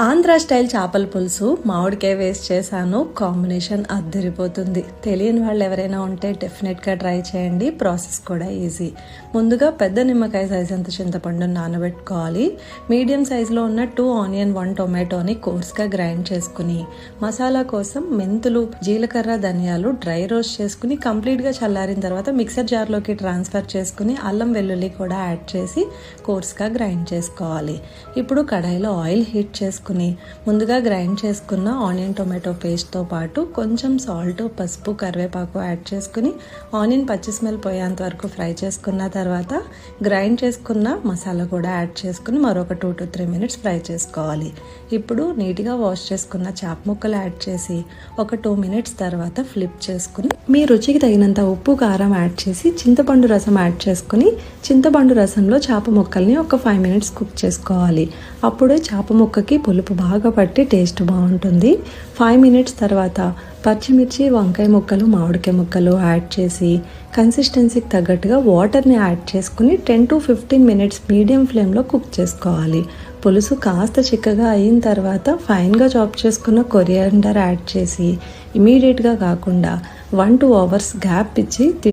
Andhra style చేపల పులుసు మామిడికాయ వేస్ట్ చేశాను. కాంబినేషన్ అద్దరిపోతుంది. తెలియని వాళ్ళు ఎవరైనా ఉంటే డెఫినెట్గా ట్రై చేయండి. ప్రాసెస్ కూడా ఈజీ. ముందుగా పెద్ద నిమ్మకాయ సైజ్ అంత చింతపండుని నానబెట్టుకోవాలి. మీడియం సైజులో ఉన్న 2 ఆనియన్ 1 టొమాటోని కోర్స్గా గ్రైండ్ చేసుకుని మసాలా కోసం మెంతులు, జీలకర్ర, ధనియాలు డ్రై రోస్ట్ చేసుకుని కంప్లీట్గా చల్లారిన తర్వాత మిక్సర్ జార్లోకి ట్రాన్స్ఫర్ చేసుకుని అల్లం వెల్లుల్లి కూడా యాడ్ చేసి కోర్స్గా గ్రైండ్ చేసుకోవాలి. ఇప్పుడు కడాయిలో ఆయిల్ హీట్ చేసుకుని ముందుగా గ్రైండ్ చేసుకున్న ఆనియన్ టొమాటో పేస్ట్తో పాటు కొంచెం సాల్ట్, పసుపు, కరివేపాకు యాడ్ చేసుకుని ఆనియన్ పచ్చి స్మెల్ పోయేంత వరకు ఫ్రై చేసుకున్న తర్వాత గ్రైండ్ చేసుకున్న మసాలా కూడా యాడ్ చేసుకుని మరొక 2 to 3 minutes ఫ్రై చేసుకోవాలి. ఇప్పుడు నీట్గా వాష్ చేసుకున్న చేప ముక్కలు యాడ్ చేసి ఒక 2 minutes తర్వాత ఫ్లిప్ చేసుకుని మీ రుచికి తగినంత ఉప్పు, కారం యాడ్ చేసి చింతపండు రసం యాడ్ చేసుకుని చింతపండు రసంలో చేప ముక్కల్ని ఒక 5 minutes కుక్ చేసుకోవాలి. అప్పుడే చేప ముక్కకి పులుపు బాగా పట్టి టేస్ట్ బాగుంటుంది. 5 minutes తర్వాత పచ్చిమిర్చి, వంకాయ ముక్కలు, మామిడికాయ ముక్కలు యాడ్ చేసి కన్సిస్టెన్సీకి తగ్గట్టుగా వాటర్ని యాడ్ చేసుకుని 10 to 15 minutes మీడియం ఫ్లేమ్లో కుక్ చేసుకోవాలి. పులుసు కాస్త చిక్కగా అయిన తర్వాత ఫైన్గా చాప్ చేసుకున్న కొరియాండర్ యాడ్ చేసి ఇమీడియట్గా కాకుండా 1-2 hours గ్యాప్ ఇచ్చి